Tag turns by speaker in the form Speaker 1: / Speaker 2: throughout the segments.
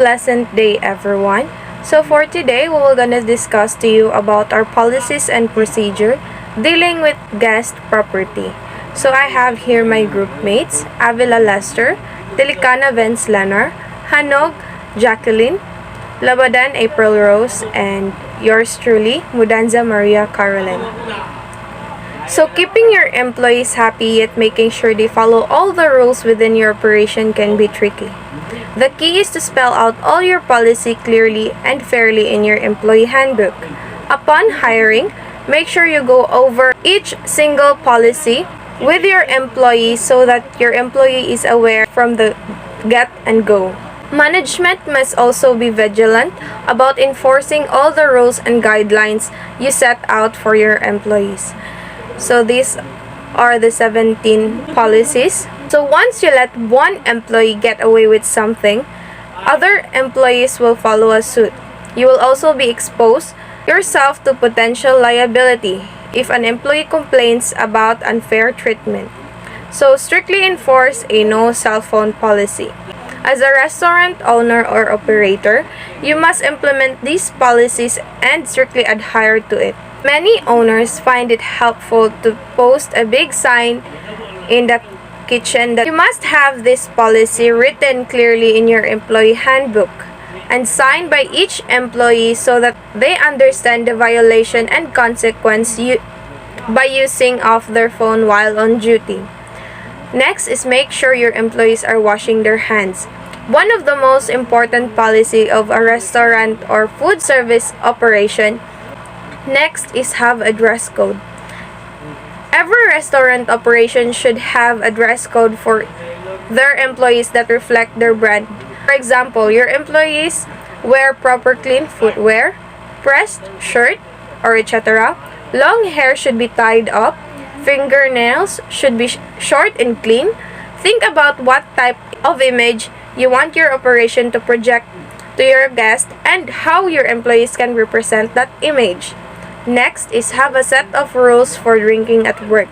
Speaker 1: Pleasant day, everyone. So for today, we will gonna discuss to you about our policies and procedure dealing with guest property. So I have here my group mates, Avila Lester, Delicana Vince Leonard, Hanog Jacqueline, Labadan April Rose, and yours truly, Mudanza Maria Caroline. So keeping your employees happy yet making sure they follow all the rules within your operation can be tricky. The key is to spell out all your policy clearly and fairly in your employee handbook. Upon hiring, make sure you go over each single policy with your employee so that your employee is aware from the get and go. Management must also be vigilant about enforcing all the rules and guidelines you set out for your employees. So these are the 17 policies. So once you let one employee get away with something, other employees will follow a suit. You will also be exposed yourself to potential liability if an employee complains about unfair treatment. So strictly enforce a no cell phone policy. As a restaurant owner or operator, you must implement these policies and strictly adhere to it. Many owners find it helpful to post a big sign in the kitchen that you must have this policy written clearly in your employee handbook and signed by each employee so that they understand the violation and consequence by using off their phone while on duty. Next is make sure your employees are washing their hands. One of the most important policy of a restaurant or food service operation. Next is have a dress code. Every restaurant operation should have a dress code for their employees that reflect their brand. For example, your employees wear proper clean footwear, pressed shirt, or etc. Long hair should be tied up. Fingernails should be short and clean. Think about what type of image you want your operation to project to your guests and how your employees can represent that image. Next is have a set of rules for drinking at work.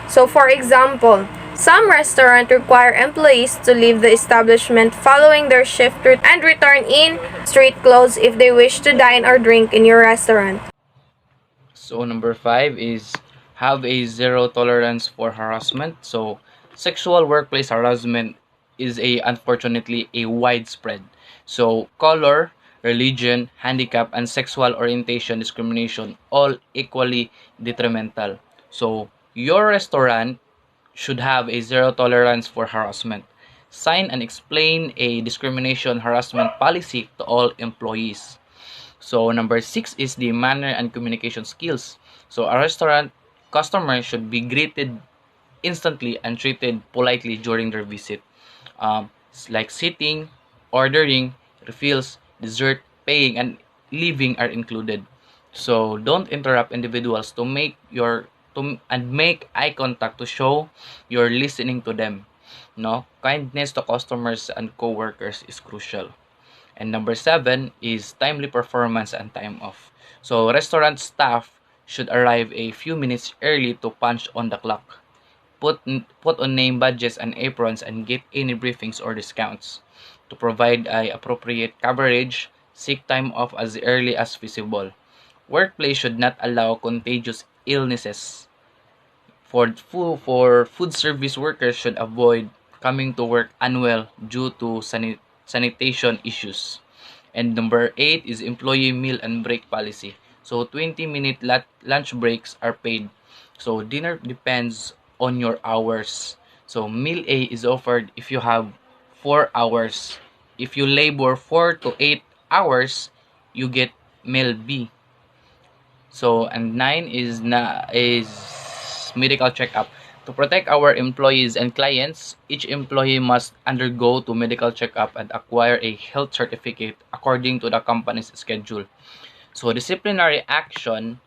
Speaker 1: So for example, some restaurants require employees to leave the establishment following their shift and return in street clothes if they wish to dine or drink in your restaurant.
Speaker 2: So number 5 is have a zero tolerance for harassment. So sexual workplace harassment is unfortunately a widespread. So color, religion, handicap, and sexual orientation discrimination all equally detrimental. So your restaurant should have a zero tolerance for harassment. Sign and explain a discrimination harassment policy to all employees. So number 6 is the manner and communication skills. So a restaurant customer should be greeted instantly and treated politely during their visit. Like sitting, ordering, refills, dessert, paying, and leaving are included. So don't interrupt individuals and make eye contact to show you're listening to them. No, kindness to customers and coworkers is crucial. And number 7 is timely performance and time off. So restaurant staff should arrive a few minutes early to punch on the clock. Put on name badges and aprons and get any briefings or discounts. To provide appropriate coverage, seek time off as early as feasible. Workplace should not allow contagious illnesses. For food service workers should avoid coming to work unwell due to sanitation issues. And number 8 is employee meal and break policy. So 20-minute lunch breaks are paid. So dinner depends on your hours. So meal A is offered if you have 4 hours. If you labor 4 to 8 hours, you get meal B. So and 9 is medical checkup. To protect our employees and clients, each employee must undergo to medical checkup and acquire a health certificate according to the company's schedule. So disciplinary action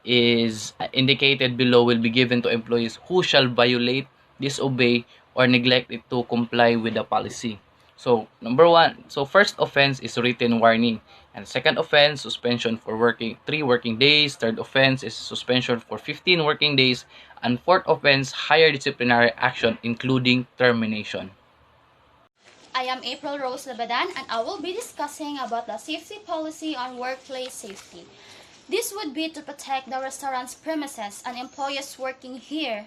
Speaker 2: is indicated below will be given to employees who shall violate, disobey, or neglect it to comply with the policy. So number 1, so first offense is written warning, and second offense suspension for 3 working days, third offense is suspension for 15 working days, and fourth offense higher disciplinary action including termination.
Speaker 3: I am April Rose Labadan and I will be discussing about the safety policy on workplace safety. This would be to protect the restaurant's premises and employees working here.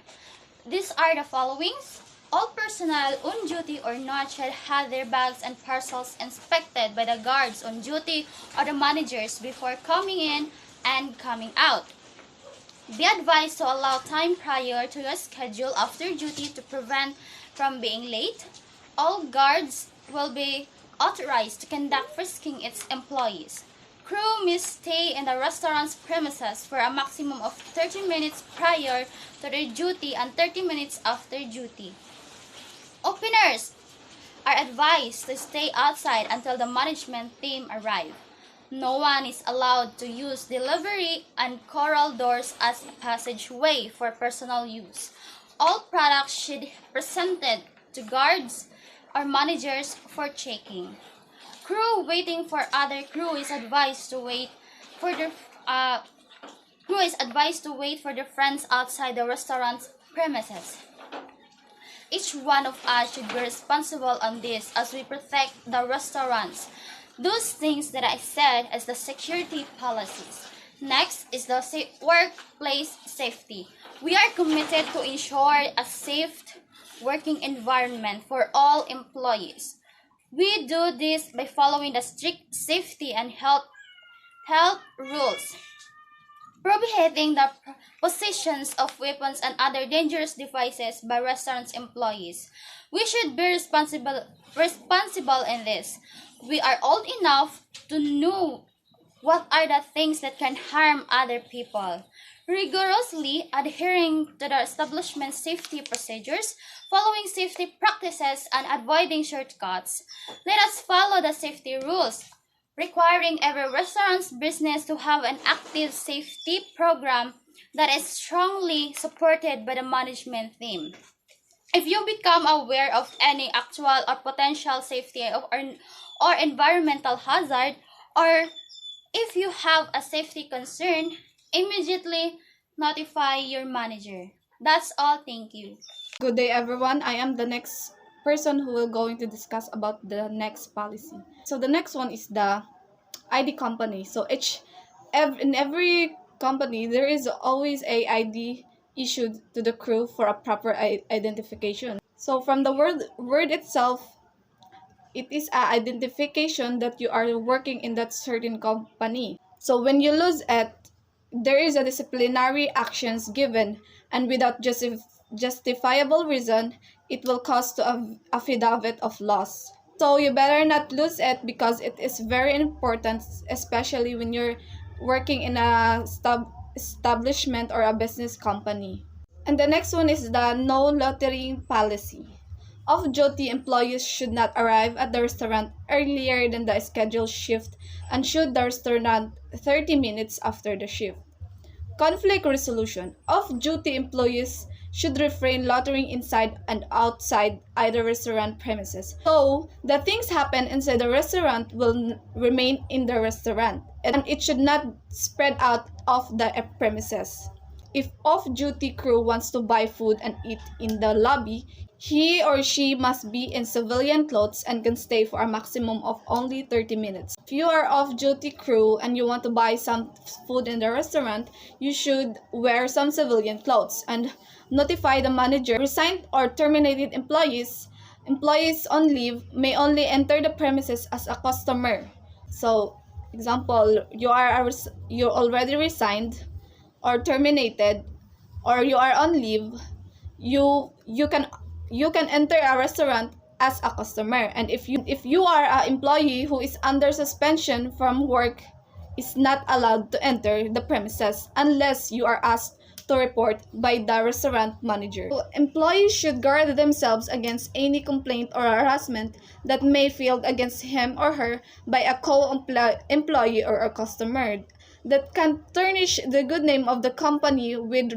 Speaker 3: These are the followings. All personnel on duty or not should have their bags and parcels inspected by the guards on duty or the managers before coming in and coming out. Be advised to allow time prior to your schedule after duty to prevent from being late. All guards will be authorized to conduct frisking its employees. Crew must stay in the restaurant's premises for a maximum of 30 minutes prior to their duty and 30 minutes after duty. Openers are advised to stay outside until the management team arrive. No one is allowed to use delivery and corral doors as passageway for personal use. All products should be presented to guards or managers for checking. Crew waiting for other crew is advised to wait for their friends outside the restaurant's premises. Each one of us should be responsible on this as we protect the restaurants. Those things that I said as the security policies. Next is the workplace safety. We are committed to ensure a safe working environment for all employees. We do this by following the strict safety and health rules, prohibiting the possessions of weapons and other dangerous devices by restaurant employees. We should be responsible in this. We are old enough to know what are the things that can harm other people. Rigorously adhering to the establishment safety procedures, following safety practices, and avoiding shortcuts. Let us follow the safety rules, requiring every restaurant's business to have an active safety program that is strongly supported by the management team. If you become aware of any actual or potential safety or environmental hazard, or if you have a safety concern, immediately notify your manager. That's all. Thank you.
Speaker 4: Good day, everyone. I am the next person who will going to discuss about the next policy. So the next one is the ID company. So in every company, there is always a ID issued to the crew for a proper identification. So from the word itself, it is an identification that you are working in that certain company. So when you lose it, there is a disciplinary actions given, and without justifiable reason, it will cause to a affidavit of loss. So you better not lose it because it is very important, especially when you're working in a establishment or a business company. And the next one is the no loitering policy. Off-duty employees should not arrive at the restaurant earlier than the scheduled shift and should the restaurant 30 minutes after the shift. Conflict resolution. Off-duty employees should refrain loitering inside and outside either restaurant premises. So, the things happen inside the restaurant will remain in the restaurant, and it should not spread out of the premises. If off-duty crew wants to buy food and eat in the lobby, he or she must be in civilian clothes and can stay for a maximum of only 30 minutes. If you are off-duty crew and you want to buy some food in the restaurant, you should wear some civilian clothes and notify the manager. Resigned or terminated employees on leave may only enter the premises as a customer. So, example, you already resigned or terminated, or you are on leave, you can enter a restaurant as a customer. And if you are an employee who is under suspension from work, is not allowed to enter the premises unless you are asked to report by the restaurant manager. So, employees should guard themselves against any complaint or harassment that may feel against him or her by a co-employee or a customer that can tarnish the good name of the company with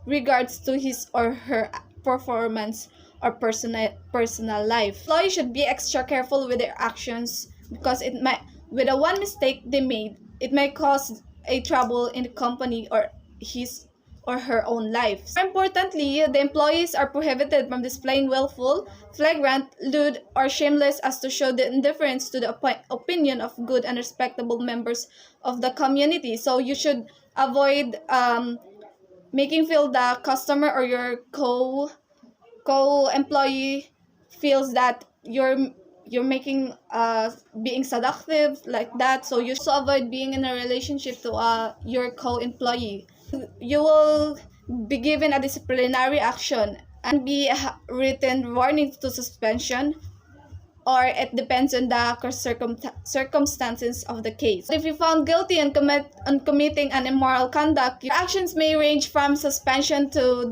Speaker 4: regards to his or her performance or personal life. Employees should be extra careful with their actions because with a one mistake they made, it may cause a trouble in the company or his or her own life. More importantly, the employees are prohibited from displaying willful, flagrant, lewd, or shameless as to show the indifference to the opinion of good and respectable members of the community. So you should avoid making feel the customer or your co-employee feels that you're making being seductive like that. So you also avoid being in a relationship to your co-employee. You will be given a disciplinary action and be a written warning to suspension, or it depends on the circumstances of the case. If you found guilty on committing an immoral conduct, your actions may range from suspension to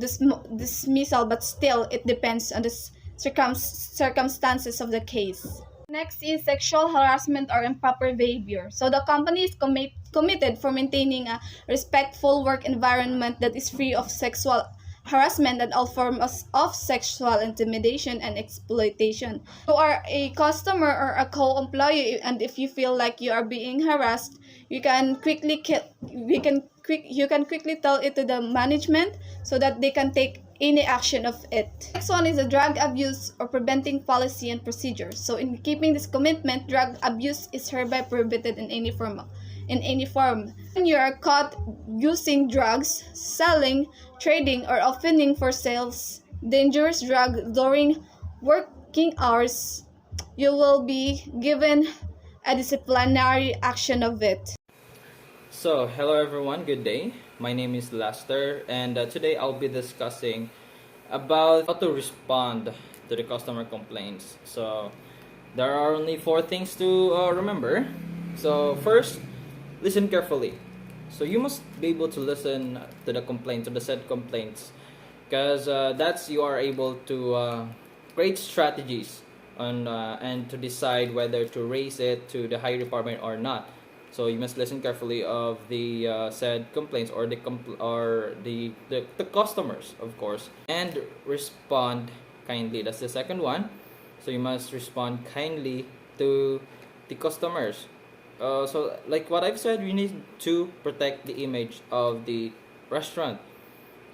Speaker 4: dismissal, but still it depends on the circumstances of the case. Next is sexual harassment or improper behavior. So the company is committed for maintaining a respectful work environment that is free of sexual harassment and all forms of sexual intimidation and exploitation. You are a customer or a co-employee, and if you feel like you are being harassed, you can quickly tell it to the management so that they can take any action of it. Next one is the drug abuse or preventing policy and procedures. So in keeping this commitment, drug abuse is hereby prohibited in any form. When you are caught using drugs, selling, trading, or offering for sales dangerous drug during working hours, you will be given a disciplinary action of it.
Speaker 5: So, hello everyone, good day. My name is Lester, and today I'll be discussing about how to respond to the customer complaints. So, there are only 4 things to remember. So, first, listen carefully. So, you must be able to listen to the complaints, to the said complaints, because that's you are able to create strategies on and to decide whether to raise it to the higher department or not. So you must listen carefully of the said complaints or the customers, of course, and respond kindly. That's the second one. So you must respond kindly to the customers. So like what I've said, we need to protect the image of the restaurant,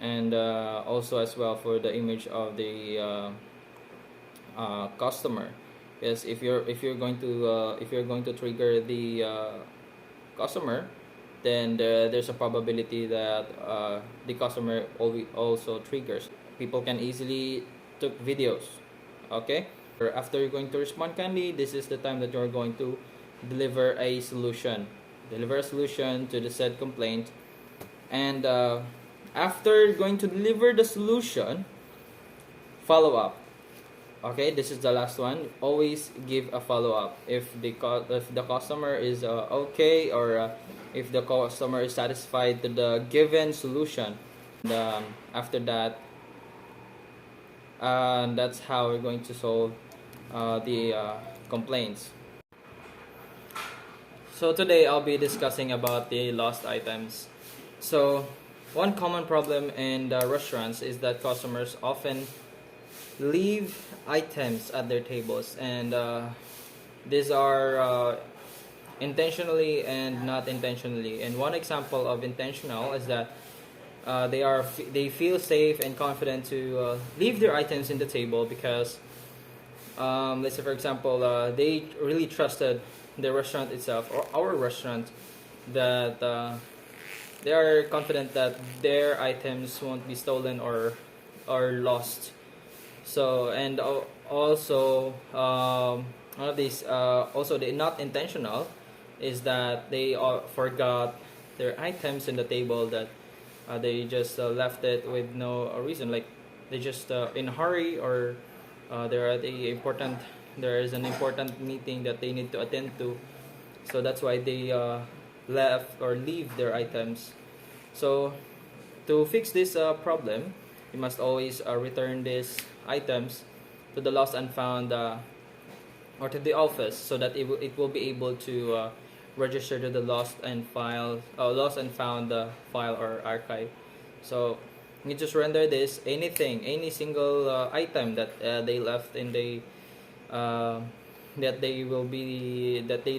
Speaker 5: and also as well for the image of the customer. Yes, if you're going to trigger the customer, then there's a probability that the customer also triggers. People can easily took videos. Okay, after you're going to respond kindly, this is the time that you're going to deliver a solution to the said complaint. And after going to deliver the solution, follow up. Okay, this is the last one. Always give a follow-up if the customer is okay, or if the customer is satisfied to the given solution. And after that, that's how we're going to solve the complaints. So today I'll be discussing about the lost items. So one common problem in the restaurants is that customers often leave items at their tables, and these are intentionally and not intentionally. And one example of intentional is that they feel safe and confident to leave their items in the table because let's say for example they really trusted the restaurant itself or our restaurant, that they are confident that their items won't be stolen or lost. So, and also one of these also they not intentional is that they forgot their items in the table, that they just left it with no reason, like they just in a hurry, or there is an important meeting that they need to attend to, so that's why they left or leave their items. So to fix this problem, you must always return these items to the lost and found or to the office, so that it will be able to register to the lost and found file or archive. So you just render this any single item that they left in the that they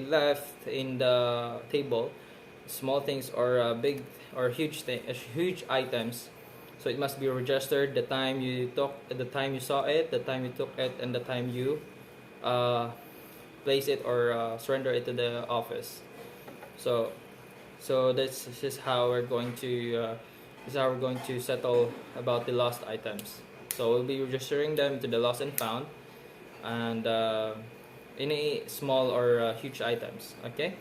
Speaker 5: left in the table, small things or big or huge items. So it must be registered the time you took, the time you saw it, the time you took it, and the time you uh, place it or surrender it to the office. So this is how we're going to settle about the lost items. So we'll be registering them to the lost and found, and any small or huge items. Okay.